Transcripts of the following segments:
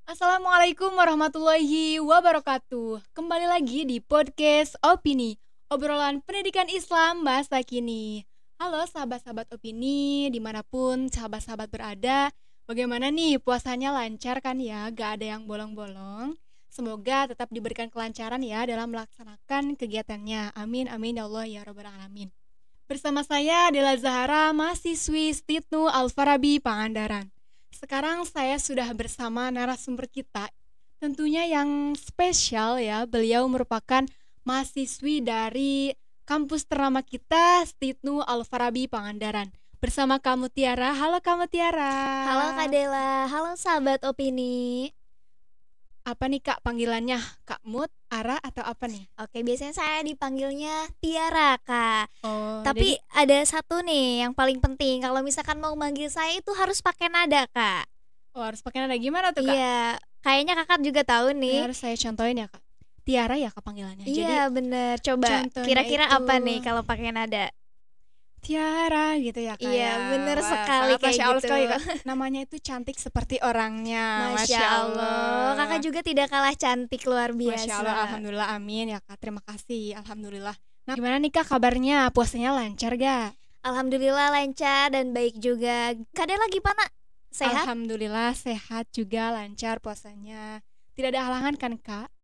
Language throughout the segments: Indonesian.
Assalamualaikum warahmatullahi wabarakatuh. Kembali lagi di podcast Opini, obrolan pendidikan Islam masa kini. Halo sahabat-sahabat Opini, dimanapun sahabat-sahabat berada. Bagaimana nih, puasanya lancar kan ya? Gak ada yang bolong-bolong. Semoga tetap diberikan kelancaran ya dalam melaksanakan kegiatannya. Amin amin ya Allah ya rabbal alamin. Bersama saya Dela Zahara, mahasiswi Stitnu Al-Farabi Pangandaran. Sekarang saya sudah bersama narasumber kita, tentunya yang spesial ya. Beliau merupakan mahasiswi dari kampus ternama kita, Stitnu Al-Farabi Pangandaran. Bersama kamu Tiara. Halo kamu Tiara. Halo Kak Dela, halo sahabat opini. Apa nih Kak panggilannya? Kak Mut, Ara atau apa nih? Oke, biasanya saya dipanggilnya Tiara Kak. Oh, Tapi jadi ada satu nih yang paling penting, kalau misalkan mau manggil saya itu harus pakai nada Kak. harus pakai nada gimana tuh Kak? Iya, kayaknya kakak juga tahu Ini nih. harus saya contohin ya Kak. Tiara ya Kak panggilannya. Jadi Iya bener, coba contohnya kira-kira itu apa nih kalau pakai nada? Tiara gitu ya Kak Iya ya. bener Wah, sekali sangat kayak Masya Allah gitu. sekali Kak. Namanya itu cantik seperti orangnya. Masya Allah, kakak juga tidak kalah cantik, luar Masya Allah, biasa. Alhamdulillah, amin ya Kak. Terima kasih, Alhamdulillah. Nah, gimana nih Kak kabarnya? Puasanya lancar gak? Alhamdulillah lancar dan baik juga. Kak Dela gimana? Sehat? Alhamdulillah sehat juga, lancar puasanya. Tidak ada halangan kan Kak?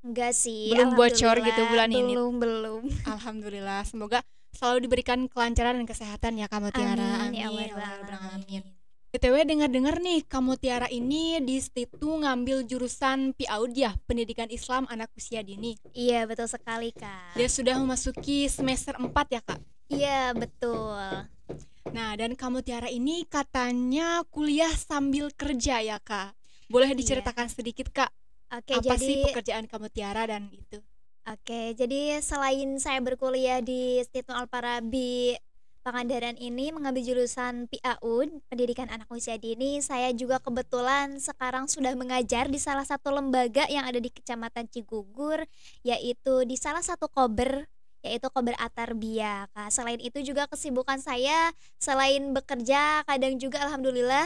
Enggak sih, Belum bocor gitu alhamdulillah. bulan ini. Belum. Alhamdulillah, semoga selalu diberikan kelancaran dan kesehatan ya Kamu Tiara. Amin ya Amin, Allah ya Rabbal alamin. alamin. BTW dengar-dengar nih, kamu Tiara ini di Stitu ngambil jurusan PIAUD ya, Pendidikan Islam Anak Usia Dini. Iya betul sekali Kak. Dia sudah memasuki semester 4 ya Kak. Iya betul. Nah, dan kamu Tiara ini katanya kuliah sambil kerja ya Kak. Boleh diceritakan sedikit Kak, Oke apa sih jadi pekerjaan kamu Tiara dan itu? jadi selain saya berkuliah di Stitnu Al-Farabi Pangandaran ini mengambil jurusan PAUD Pendidikan Anak Usia Dini, saya juga kebetulan sekarang sudah mengajar di salah satu lembaga yang ada di Kecamatan Cigugur, yaitu di salah satu kober, yaitu Kober Atarbia Kak. Selain itu juga kesibukan saya selain bekerja kadang juga alhamdulillah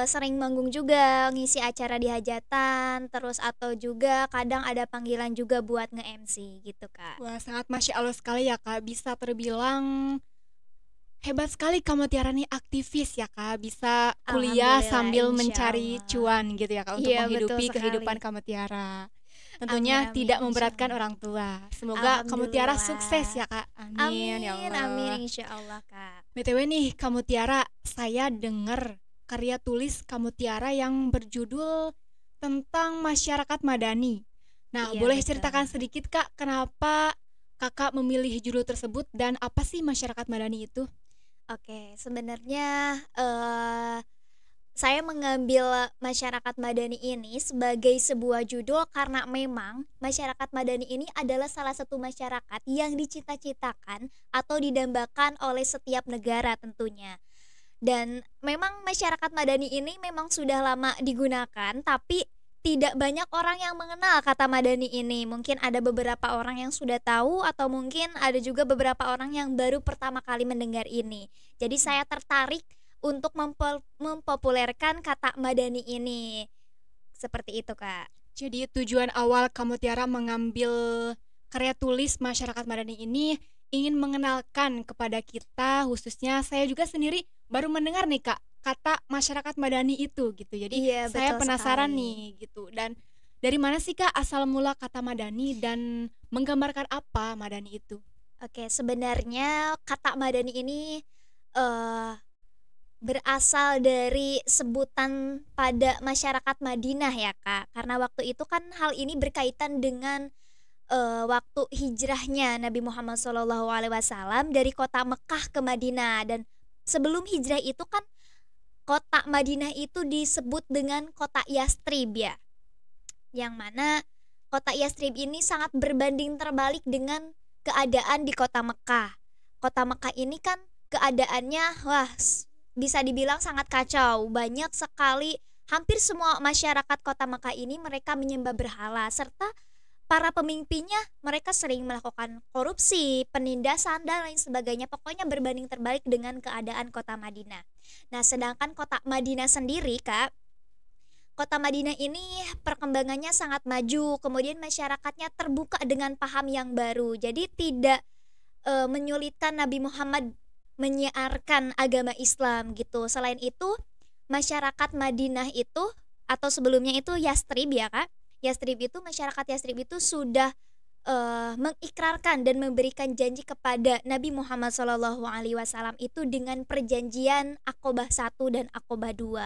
sering manggung juga, ngisi acara di hajatan, terus atau juga kadang ada panggilan juga buat nge-MC gitu, Kak. Wah, sangat Masya Allah sekali ya Kak. Bisa terbilang hebat sekali kamu Tiara nih, aktivis ya Kak. Bisa kuliah Alhamdulillah, sambil insya mencari Allah. cuan gitu ya Kak, untuk Iya, betul menghidupi sekali. kehidupan kamu Tiara. Amin, Tentunya amin, tidak insya memberatkan Allah. orang tua. Semoga kamu Tiara Alhamdulillah. sukses ya Kak. Amin ya Amin, Allah. amin, insya Allah, Kak. BTW nih kamu Tiara, saya dengar karya tulis kamu Tiara yang berjudul tentang masyarakat madani. Nah, Iya, boleh betul. ceritakan sedikit Kak, kenapa Kakak memilih judul tersebut dan apa sih masyarakat madani itu? Oke, sebenarnya saya mengambil masyarakat madani ini sebagai sebuah judul karena memang masyarakat madani ini adalah salah satu masyarakat yang dicita-citakan atau didambakan oleh setiap negara tentunya. Dan memang masyarakat madani ini memang sudah lama digunakan, tapi tidak banyak orang yang mengenal kata madani ini. Mungkin ada beberapa orang yang sudah tahu atau mungkin ada juga beberapa orang yang baru pertama kali mendengar ini. Jadi saya tertarik untuk mempopulerkan kata madani ini. Seperti itu, Kak. Jadi tujuan awal kamu Tiara mengambil karya tulis masyarakat madani ini ingin mengenalkan kepada kita, khususnya saya juga sendiri baru mendengar nih Kak kata masyarakat madani itu gitu. Jadi Iya, saya betul penasaran sekali. nih gitu. Dan dari mana sih Kak asal mula kata madani dan menggambarkan apa madani itu? Oke, sebenarnya kata madani ini eh berasal dari sebutan pada masyarakat Madinah ya Kak. Karena waktu itu kan hal ini berkaitan dengan waktu hijrahnya Nabi Muhammad SAW dari kota Mekah ke Madinah. Dan sebelum hijrah itu kan kota Madinah itu disebut dengan kota Yastrib ya. Yang mana kota Yastrib ini sangat berbanding terbalik dengan keadaan di kota Mekah. Kota Mekah ini kan keadaannya bisa dibilang sangat kacau. Banyak sekali, hampir semua masyarakat kota Mekah ini mereka menyembah berhala, serta para pemimpinnya mereka sering melakukan korupsi, penindasan dan lain sebagainya. Pokoknya berbanding terbalik dengan keadaan kota Madinah. Nah, sedangkan kota Madinah sendiri, Kak, Kota Madinah ini perkembangannya sangat maju, kemudian masyarakatnya terbuka dengan paham yang baru. Jadi tidak menyulitkan Nabi Muhammad menyiarkan agama Islam gitu. Selain itu, masyarakat Madinah itu atau sebelumnya itu Yastrib ya Kak. Masyarakat Yastrib itu sudah mengikrarkan dan memberikan janji kepada Nabi Muhammad SAW itu dengan perjanjian Aqobah 1 dan Aqobah 2.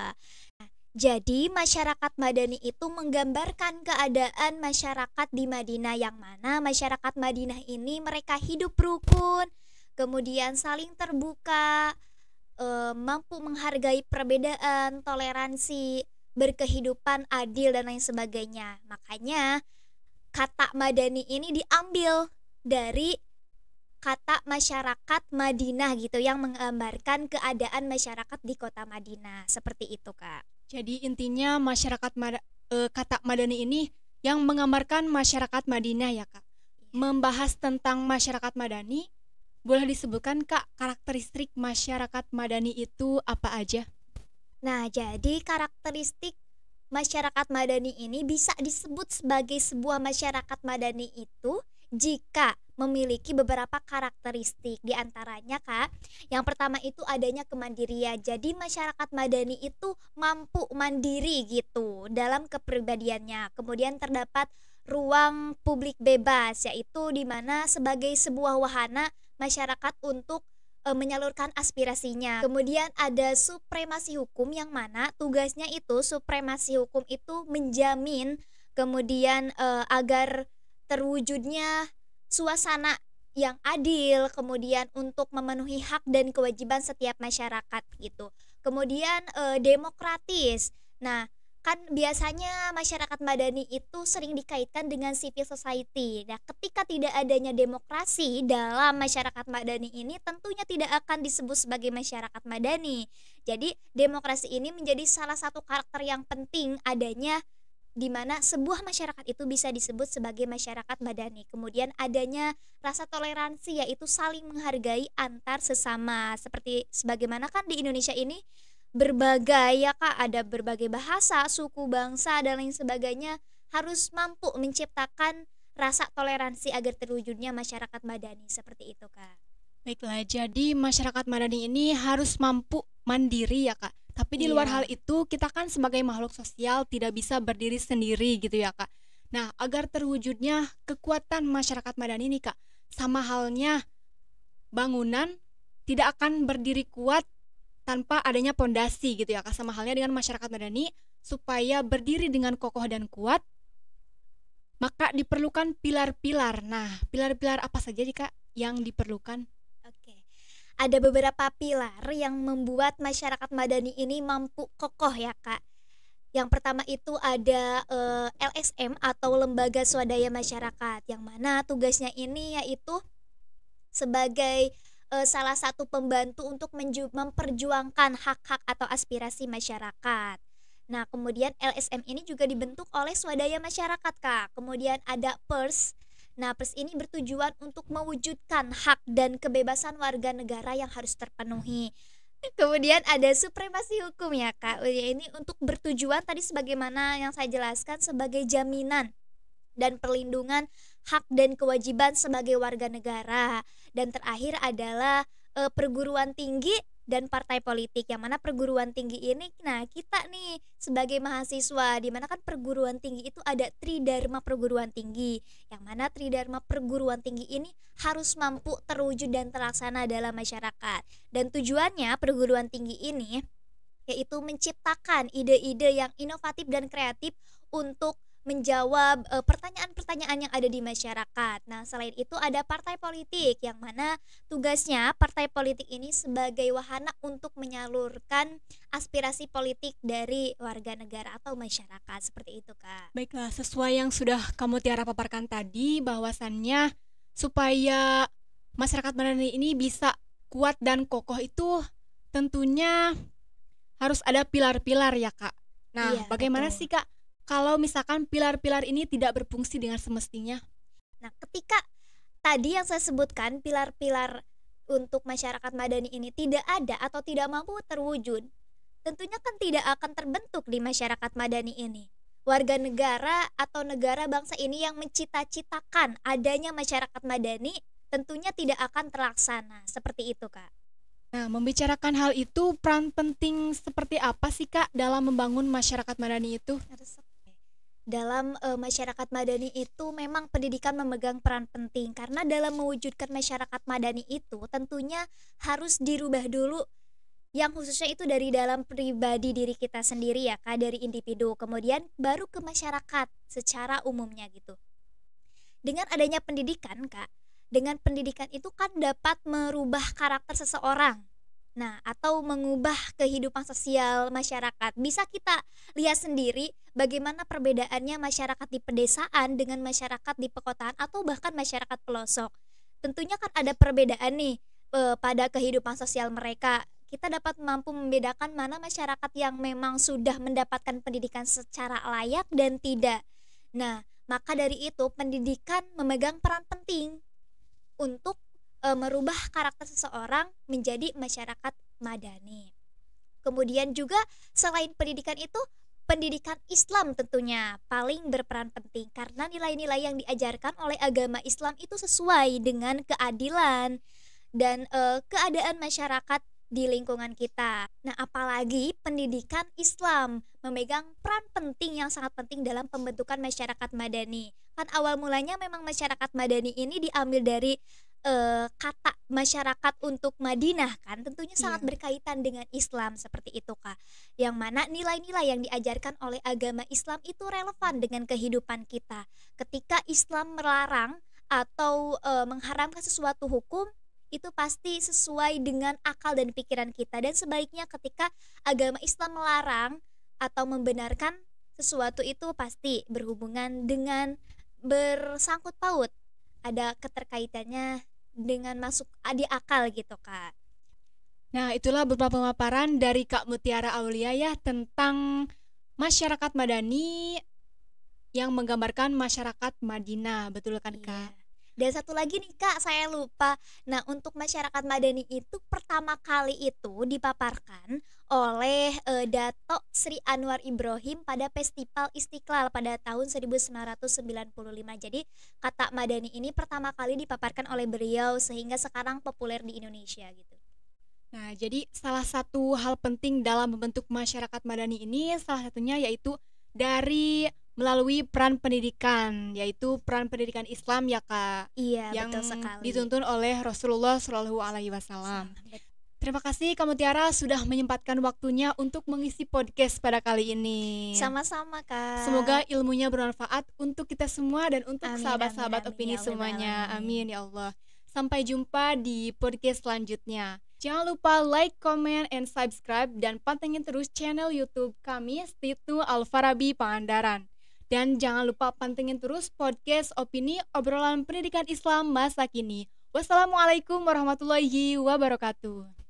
Jadi masyarakat Madani itu menggambarkan keadaan masyarakat di Madinah, yang mana masyarakat Madinah ini mereka hidup rukun, kemudian saling terbuka, mampu menghargai perbedaan, toleransi, berkehidupan adil dan lain sebagainya. Makanya kata Madani ini diambil dari kata masyarakat Madinah gitu, yang menggambarkan keadaan masyarakat di kota Madinah. Seperti itu, Kak. Jadi intinya kata Madani ini yang menggambarkan masyarakat Madinah ya Kak. Membahas tentang masyarakat Madani, boleh disebutkan Kak karakteristik masyarakat Madani itu apa aja? Nah, jadi karakteristik masyarakat Madani ini bisa disebut sebagai sebuah masyarakat Madani itu jika memiliki beberapa karakteristik. Di antaranya Kak, yang pertama itu adanya kemandirian. Jadi masyarakat Madani itu mampu mandiri gitu dalam kepribadiannya. Kemudian terdapat ruang publik bebas, yaitu di mana sebagai sebuah wahana masyarakat untuk menyalurkan aspirasinya. Kemudian ada supremasi hukum, yang mana tugasnya itu supremasi hukum itu menjamin kemudian agar terwujudnya suasana yang adil, kemudian untuk memenuhi hak dan kewajiban setiap masyarakat gitu. Kemudian demokratis. Nah, kan biasanya masyarakat Madani itu sering dikaitkan dengan civil society. Nah, ketika tidak adanya demokrasi dalam masyarakat Madani ini, tentunya tidak akan disebut sebagai masyarakat Madani. Jadi, demokrasi ini menjadi salah satu karakter yang penting adanya, di mana sebuah masyarakat itu bisa disebut sebagai masyarakat Madani. Kemudian adanya rasa toleransi, yaitu saling menghargai antar sesama. Seperti sebagaimana kan di Indonesia ini berbagai ya Kak, ada berbagai bahasa, suku, bangsa dan lain sebagainya, harus mampu menciptakan rasa toleransi agar terwujudnya masyarakat Madani. Seperti itu Kak. Baiklah, jadi masyarakat Madani ini harus mampu mandiri ya Kak. Tapi di luar hal itu, kita kan sebagai makhluk sosial tidak bisa berdiri sendiri gitu ya Kak. Nah, agar terwujudnya kekuatan masyarakat Madani nih Kak, sama halnya bangunan tidak akan berdiri kuat tanpa adanya pondasi gitu ya Kak. Sama halnya dengan masyarakat Madani, supaya berdiri dengan kokoh dan kuat, maka diperlukan pilar-pilar. Nah, pilar-pilar apa saja nih Kak yang diperlukan? Oke. Ada beberapa pilar yang membuat masyarakat Madani ini mampu kokoh ya Kak. Yang pertama itu ada LSM atau Lembaga Swadaya Masyarakat, yang mana tugasnya ini yaitu sebagai salah satu pembantu untuk memperjuangkan hak-hak atau aspirasi masyarakat. Nah, kemudian LSM ini juga dibentuk oleh swadaya masyarakat Kak. Kemudian ada PERS. Nah, PERS ini bertujuan untuk mewujudkan hak dan kebebasan warga negara yang harus terpenuhi. Kemudian ada supremasi hukum ya Kak. Ini untuk bertujuan tadi sebagaimana yang saya jelaskan sebagai jaminan dan perlindungan hak dan kewajiban sebagai warga negara. Dan terakhir adalah perguruan tinggi dan partai politik, yang mana perguruan tinggi ini, nah kita nih sebagai mahasiswa, di mana kan perguruan tinggi itu ada tridharma perguruan tinggi, yang mana tridharma perguruan tinggi ini harus mampu terwujud dan terlaksana dalam masyarakat. Dan tujuannya perguruan tinggi ini yaitu menciptakan ide-ide yang inovatif dan kreatif untuk menjawab pertanyaan-pertanyaan yang ada di masyarakat. Nah, selain itu ada partai politik, yang mana tugasnya partai politik ini sebagai wahana untuk menyalurkan aspirasi politik dari warga negara atau masyarakat. Seperti itu Kak. Baiklah, sesuai yang sudah kamu Tiara paparkan tadi, bahwasannya supaya masyarakat Madani ini bisa kuat dan kokoh itu tentunya harus ada pilar-pilar ya Kak. Nah, Iya, bagaimana betul. sih Kak kalau misalkan pilar-pilar ini tidak berfungsi dengan semestinya? Nah, ketika tadi yang saya sebutkan pilar-pilar untuk masyarakat Madani ini tidak ada atau tidak mampu terwujud, tentunya kan tidak akan terbentuk di masyarakat madani ini. Warga negara atau negara bangsa ini yang mencita-citakan adanya masyarakat madani tentunya tidak akan terlaksana. Seperti itu, Kak. Nah, membicarakan hal itu, peran penting seperti apa sih Kak dalam membangun masyarakat madani itu? Dalam masyarakat madani itu memang pendidikan memegang peran penting karena dalam mewujudkan masyarakat madani itu tentunya harus dirubah dulu yang khususnya itu dari dalam pribadi diri kita sendiri ya Kak, dari individu, kemudian baru ke masyarakat secara umumnya gitu. Dengan adanya pendidikan Kak, dengan pendidikan itu kan dapat merubah karakter seseorang. Nah, atau mengubah kehidupan sosial masyarakat. Bisa kita lihat sendiri bagaimana perbedaannya masyarakat di pedesaan dengan masyarakat di perkotaan atau bahkan masyarakat pelosok. Tentunya kan ada perbedaan nih pada kehidupan sosial mereka. Kita dapat mampu membedakan mana masyarakat yang memang sudah mendapatkan pendidikan secara layak dan tidak. Nah, maka dari itu pendidikan memegang peran penting untuk merubah karakter seseorang menjadi masyarakat madani. Kemudian juga selain pendidikan itu, pendidikan Islam tentunya paling berperan penting karena nilai-nilai yang diajarkan oleh agama Islam itu sesuai dengan keadilan dan keadaan masyarakat di lingkungan kita. Nah, apalagi pendidikan Islam memegang peran penting yang sangat penting dalam pembentukan masyarakat madani. Kan awal mulanya memang masyarakat madani ini diambil dari kata masyarakat untuk Madinah kan tentunya sangat Iya. berkaitan dengan Islam seperti itu Kak. Yang mana nilai-nilai yang diajarkan oleh agama Islam itu relevan dengan kehidupan kita. Ketika Islam melarang atau mengharamkan sesuatu hukum itu pasti sesuai dengan akal dan pikiran kita dan sebaliknya ketika agama Islam melarang atau membenarkan sesuatu itu pasti berhubungan dengan bersangkut paut ada keterkaitannya dengan masuk di akal gitu Kak. Nah, itulah beberapa pemaparan dari Kak Mutiara Aulia ya tentang masyarakat madani yang menggambarkan masyarakat Madinah. Betul kan Iya. Kak? Dan satu lagi nih Kak, saya lupa. Nah, untuk masyarakat madani itu pertama kali itu dipaparkan oleh Dato Sri Anwar Ibrahim pada Festival Istiqlal pada tahun 1995. Jadi, kata madani ini pertama kali dipaparkan oleh beliau sehingga sekarang populer di Indonesia gitu. Nah, jadi salah satu hal penting dalam membentuk masyarakat madani ini salah satunya yaitu dari melalui peran pendidikan, yaitu peran pendidikan Islam ya Kak, Iya, yang betul sekali. dituntun oleh Rasulullah Shallallahu Alaihi Wasallam. Sangat. Terima kasih Kak Mutiara sudah menyempatkan waktunya untuk mengisi podcast pada kali ini. Sama-sama Kak. Semoga ilmunya bermanfaat untuk kita semua dan untuk Amin, sahabat-sahabat amin, amin, opini ya Allah semuanya. alamin. Amin ya Allah. Sampai jumpa di podcast selanjutnya. Jangan lupa like, comment, and subscribe dan pantengin terus channel YouTube kami Stitu Al-Farabi Pangandaran. Dan jangan lupa pantengin terus podcast opini obrolan pendidikan Islam masa kini. Wassalamualaikum warahmatullahi wabarakatuh.